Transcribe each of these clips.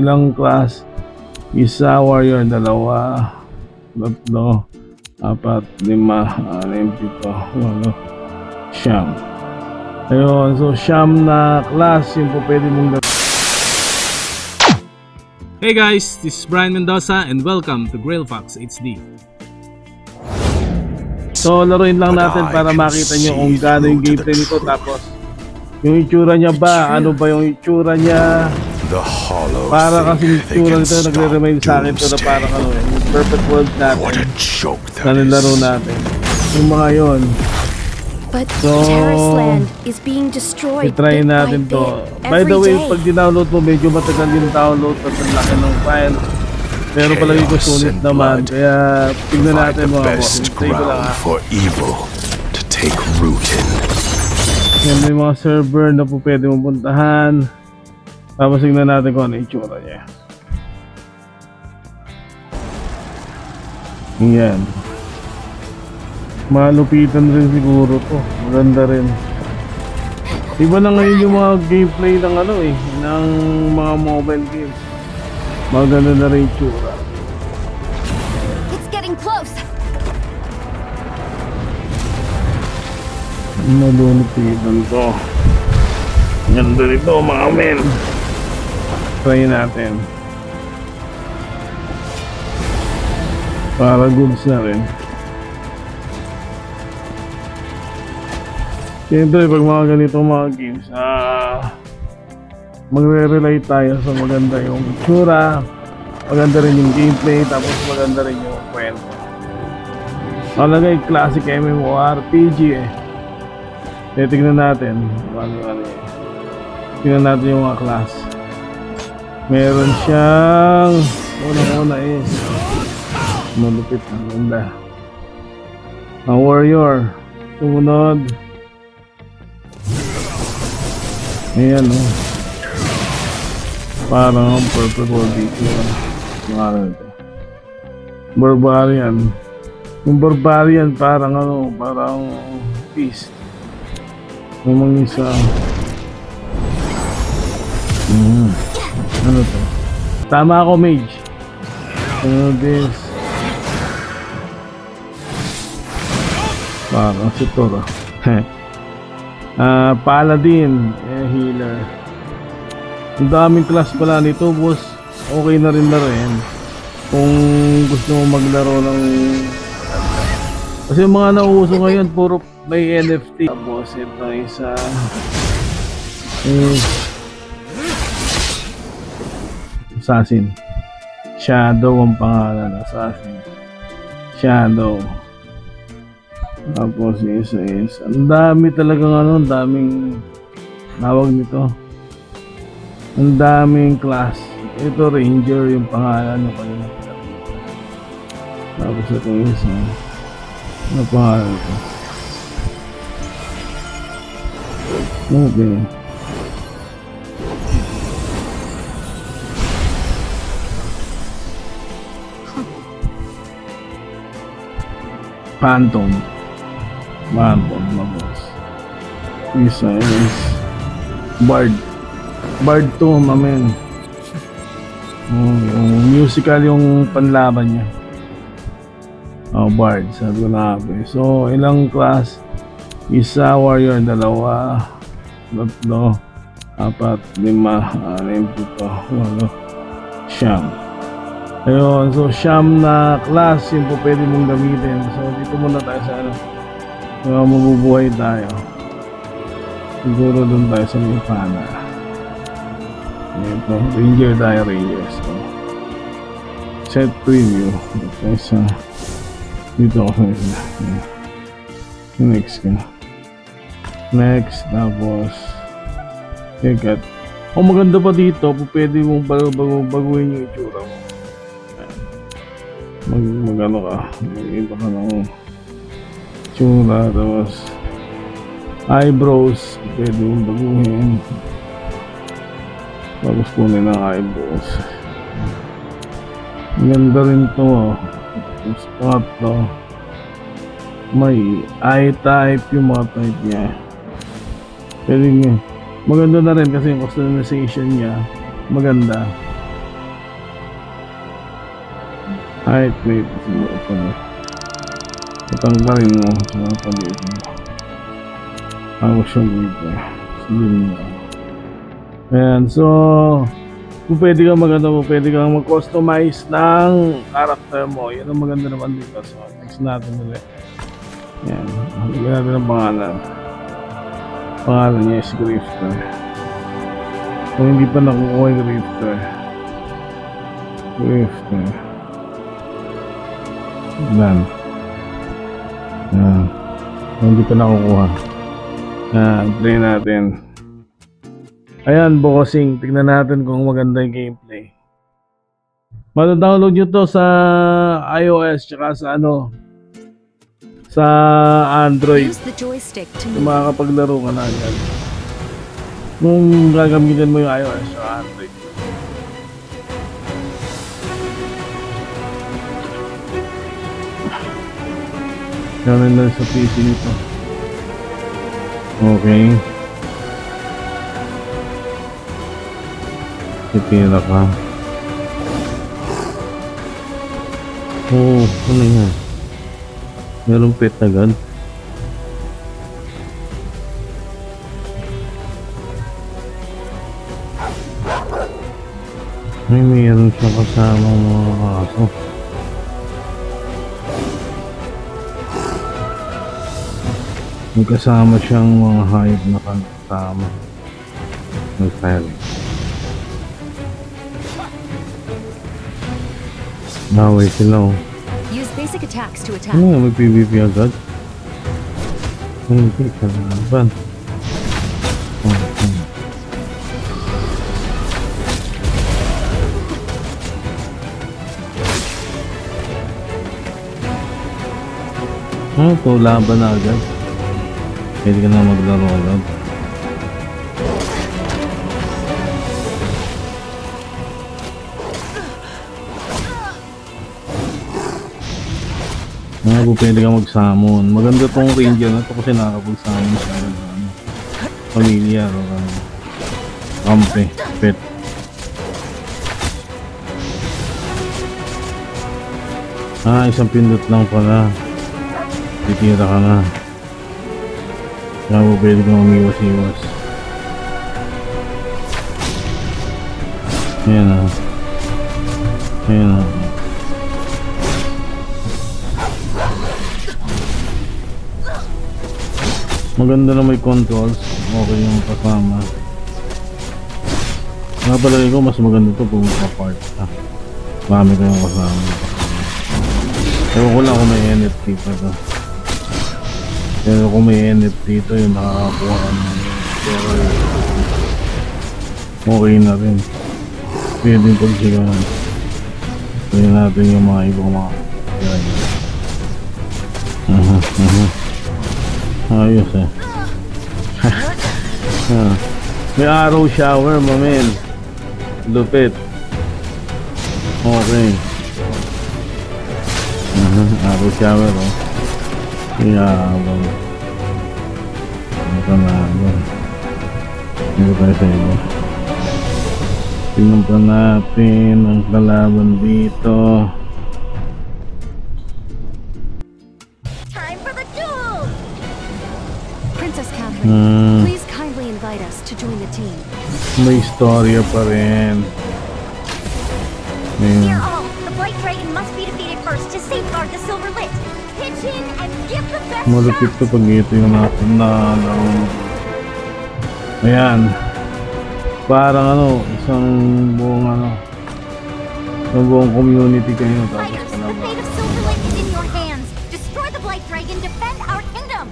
ilang class? Isa, warrior, dalawa, tatlo, apat, lima, anim, pito, walo, siyam. Ayun, so siyam na class yung po pwede mong gawin. Hey guys, this is Brian Mendoza and welcome to Grailfox HD. So laruin lang natin para makita nyo kung gaano yung gameplay nito. Tapos yung itsura niya ba, ano ba yung itsura niya. Para kasi yung itsura nito nagre-remind sa akin to na parang ano, yung Perfect World natin na nilaro natin, yung mga yon. But So, Terrace Land is being destroyed i-try bit by natin to. bit By the every way, day. pag dinownload mo, medyo matagal yung download at ang laki ng file. Pero palagi ko sulit naman. Kaya tignan natin mga boss. Hintay ko lang ha. For evil to take root in. Yan, may mga server na po pwede mong puntahan. Tapos tignan natin kung ano yung itsura niya. Yan. Malupitan rin siguro to. Maganda rin. Iba na ngayon yung mga gameplay ng ano eh, ng mga mobile games. Maganda na rin yung itsura. It's getting close. Malupitan to. Ganda nito mga men. Try natin. Para goods na rin. Siyempre pag mga ganitong mga games, magre-rely tayo sa maganda yung itsura, maganda rin yung gameplay, tapos maganda rin yung kwento. Malagay classic MMORPG eh. Tignan natin ano. Tignan natin yung mga class. Meron siyang una is malupit na ganda. Ang warrior. Sumunod. Ayan o. Parang purple world dito. Ano ito? Barbarian. Yung barbarian parang ano, parang beast. Yung mga isa. Ano to? Tama ako, mage. Ano this? Parang si Toro. Paladin, healer. Ang daming class pala nito, boss. Okay na rin kung gusto mo maglaro ng kasi yung mga nauuso ngayon puro may NFT. Tapos ito isa Assassin. Shadow ang pangalan. Assassin Shadow. Tapos isa is ang dami talagang ang daming tawag nito, ang daming class. Ito Ranger yung pangalan ng kanila. Tapos ito isa ano pangalan ito? Okay. Phantom, mga boss. Isa is Bard. Bard to, mamen. Yung musical yung panlaban niya. Bard, sabi ko na. So, ilang class? Isa, warrior, dalawa, tatlo, apat, lima, anim, pito, walo, siyam. Ayun, so siyam na class yung po pwede mong gamitin. So, dito muna tayo sa ano. Mabubuhay tayo. Siguro doon tayo sa Mipana. Ito, Ranger tayo, Ranger. So, set preview. Okay, sa dito ako sa isa. Next ka. Next, tapos check. Maganda pa dito. Pwede mong baguhin yung itsura mo. Mag-ano ka. Mag-iba ka ng itsura. Tapos eyebrows. Pwede mong baguhin. Tapos kunin ang eyebrows. Ganda rin to. Tapos pangatlo, may eye type yung mga type niya. Pwede nga. Maganda na rin kasi yung customization niya maganda. Height, weight, patanggalin mo sa palit mo. Ako siyang dito. Slim na. Ayan, so kung pwede kang pwede kang mag-customize ng character mo. Yan ang maganda naman dito. So, next natin ulit. Yan. Lagyan natin ang pangalan. Pangalan niya is Grifter. Kung hindi pa nakukuha yung Grifter. Grifter. Yan. Yan. Kung hindi pa nakukuha. Yan. Try natin. Ayan, bossing. Tignan natin kung maganda yung gameplay. Mata-download nyo to sa iOS tsaka sa sa Android. Use the joystick to Kung move. makakapaglaro ka na agad. Kung gagamitin mo yung iOS tsaka Android. Gawin lang sa PC nito. Okay. Titira ka. Oh, ano yan? Merong pet agad. Ay, meron siyang kasama mga kaso. May kasama siyang mga hayop na kasama. Nag-fire. Naway sila oh. Use basic attacks to attack. Ano may PvP agad? Hindi ka naman. Ito, laban na agad. Pwede ka na maglaro agad. Pwede ka mag-summon. Maganda tong ranger na ito kasi nakakapag-summon siya ng pamilya o kampe, pet. Isang pindot lang pala. Titira ka na. Kaya mo pwede kang umiwas-iwas. Ayan na. Ayan na. Maganda na may controls. Okay yung kasama. Napalagay ko mas maganda ito kung pa-part ka. Marami kayong kasama. Ewan ko lang kung may NFT pa to. Pero kung may NFT ito yung nakakakuha ka na. Pero okay na rin. Pwede yung pagsigahan. Pwede natin yung mga ibang mga ayos eh. May arrow shower, mamen. Lupit. Okay. Arrow shower, oh. Yabang. Ano ka na, ano tayo sa iba. Tingnan pa natin ang kalaban dito. Time for the duel! Princess Catherine, please kindly invite us to join the team. May istorya pa rin. Dear all, the Blight Dragon must be defeated first to safeguard the Silver Lit. Pitch in and give the best Malupit shot! to pag ito yung natin na ayan. Parang isang buong community kayo. Tapos Fighters, the fate of Silver Lit is in your hands. Destroy the Blight Dragon, defend our kingdom!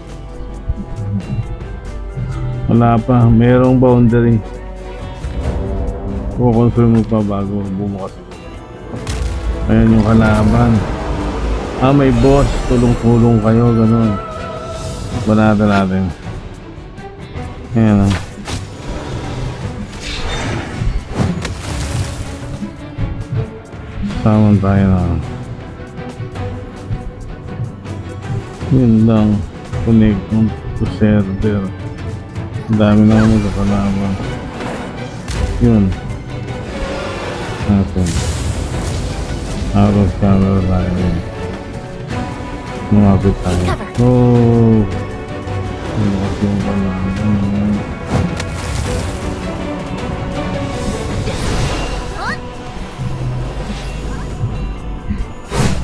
Wala pa, merong boundary. Kukonfirm mo pa bago bumukas. Ayan yung kalaban. May boss, tulong-tulong kayo, ganun. Banata natin. Ayan ah. Saman tayo na. Yun lang. Connect to server. Ang dami na magkakalaban. Yun. Natin. Out of camera tayo. Lumapit tayo. Cover. Oh! Ano kasi yung pala?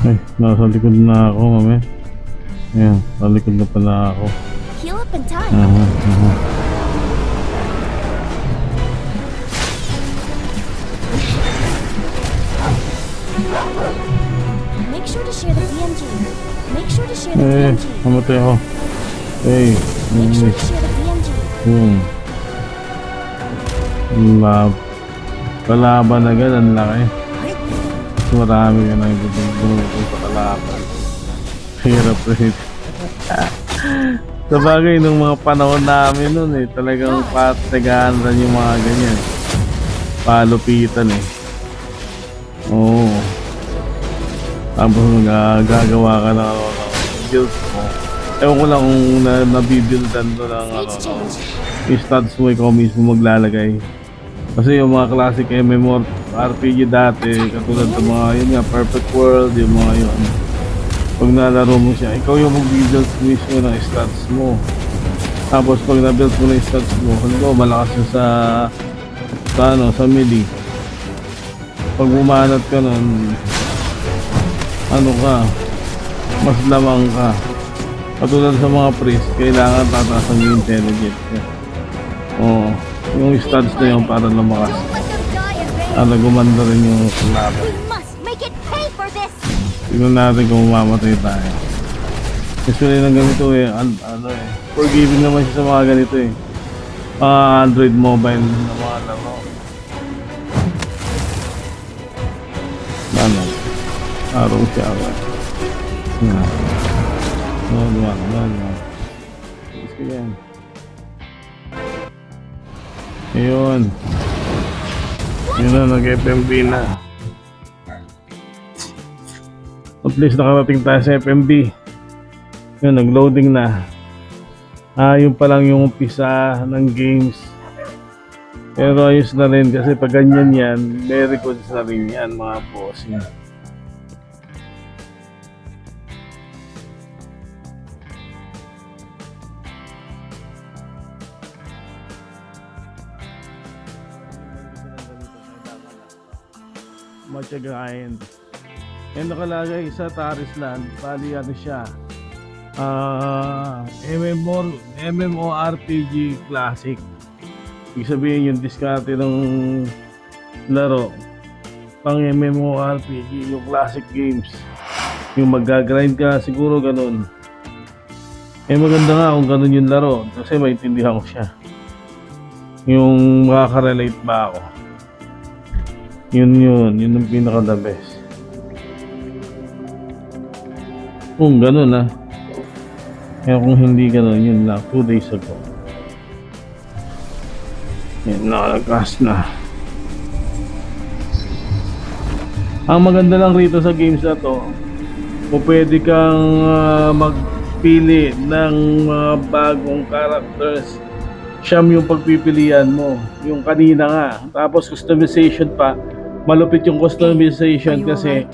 Ay, nasa likod na ako, mami. Ayan, sa likod na pala ako. Heal up in time. Aha, aha. Make sure to share the BMG. Make sure to share the Eh, BMG. namatay ako. Eh, Make sure to English. share the BMG. Kalaban na ganun, laki. Marami ka nang bumubuto sa kalaban. Hirap rin. Sa bagay, nung mga panahon namin nun talagang patigaan rin yung mga ganyan. Palupitan Oo. Tapos gagawa ka ng build mo. Ewan ko lang kung nabibuildan doon ng Stage change. yung stats mo, ikaw mismo maglalagay. Kasi yung mga classic MMORPG dati, katulad ng mga yun nga, Perfect World, yung mga yun. Pag nalaro mo siya, ikaw yung mag-build mismo ng stats mo. Tapos pag na-build mo na yung stats mo, halimbawa malakas yun sa melee. Pag bumanat ka nun, mas lamang ka. Katulad sa mga priest, kailangan tataas ang intelligence niya. Oo. Yung stats na yun para lumakas. Don't let them die in vain. Gumanda rin yung laban. We must make it pay for this. Tignan natin kung mamamatay tayo. Usually ng ganito forgiving naman siya sa mga ganito Android mobile na mga laro. Araw siya agad. Yan. Gusto yan. Ayun. Yun na, nag-FMB na. At least nakarating tayo sa FMB. Yun, nag-loading na. Yun pa lang yung umpisa ng games. Pero ayos na rin kasi pag ganyan yan, may records na rin yan mga boss. Matiyagain. Yan nakalagay sa Tarisland. Bali siya. MMORPG Classic. Ibig sabihin yung diskarte ng laro. Pang MMORPG, yung classic games. Yung mag-grind ka, siguro ganun. Maganda nga kung ganun yung laro. Kasi maintindihan ko siya. Yung makaka-relate ba ako. Yun ang pinaka the best. Kung ganun kaya kung hindi ganun, yun lang 2 days ago. Yan, nakalagkas na. Ang maganda lang rito sa games na to, kung pwede kang magpili ng mga bagong characters, siyam yung pagpipilian mo. Yung kanina nga. Tapos customization pa. Malupit yung customization kasi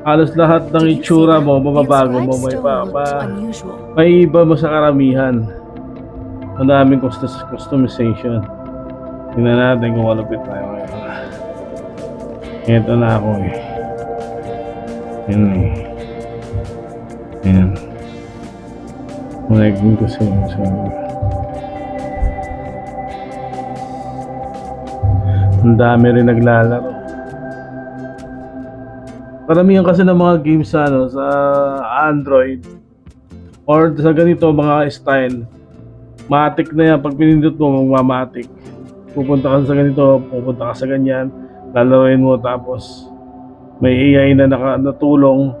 halos lahat ng itsura mo, mababago mo. May iba mo sa karamihan. Ang daming customization. Tingnan natin kung malupit tayo ngayon. Ito na ako Yan Yan. Malagin ko sa ang dami rin naglalaro. Karamihan kasi ng mga games sa Android or sa ganito mga style, matik na yan. Pag pinindot mo, magmamatik. Pupunta ka sa ganito, pupunta ka sa ganyan, lalaroin mo, tapos may AI na natulong.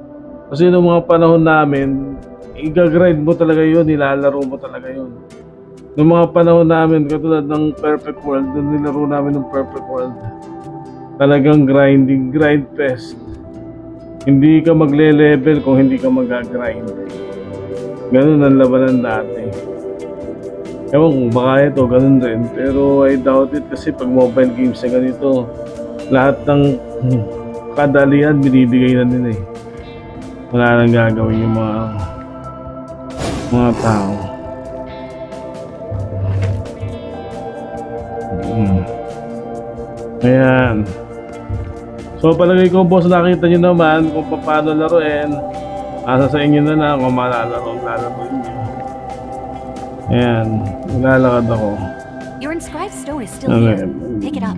Kasi noong mga panahon namin, i-grind mo talaga yun, nilalaro mo talaga yun. Noong mga panahon namin, katulad ng Perfect World, doon nilaro namin ng Perfect World. Talagang grinding, grind fest. Hindi ka magle-level kung hindi ka mag-grind. Ganun ang labanan dati. Ewan kung baka ito, ganun rin. Pero I doubt it kasi pag mobile games na ganito, lahat ng kadalian binibigay na nila eh. Wala nang gagawin yung mga tao. Ayan. So palagay ko boss, nakita nyo naman kung paano laruin. Asa sa inyo na lang kung malalaro nyo. Ayan, nilalakad ako. Your inscribed stone is still Okay. here. Pick it up.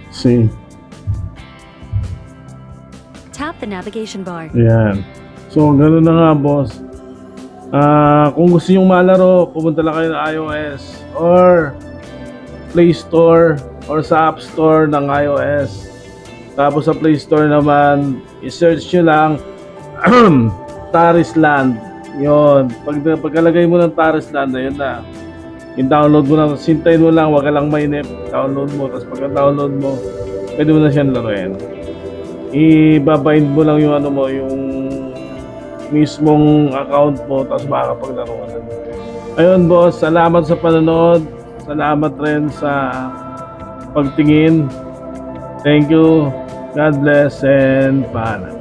See? Tap the navigation bar. Ayan. So ganoon na nga boss. Kung gusto nyo malaro, pumunta lang kayo ng iOS or Play Store or sa App Store ng iOS. Tapos sa Play Store naman, i-search nyo lang Tarisland. Yun. Pagkalagay mo ng Tarisland, ayun na. I-download mo lang. Sintayin mo lang, wag ka lang mainip. Download mo. Tapos pagka-download mo, pwede mo na siyang laruin. I-bind mo lang yung ano mo, yung mismong account mo, tapos makakapaglaro ka na. Ayun boss, salamat sa panonood. Salamat rin sa pagtingin. Thank you. God bless and paalam.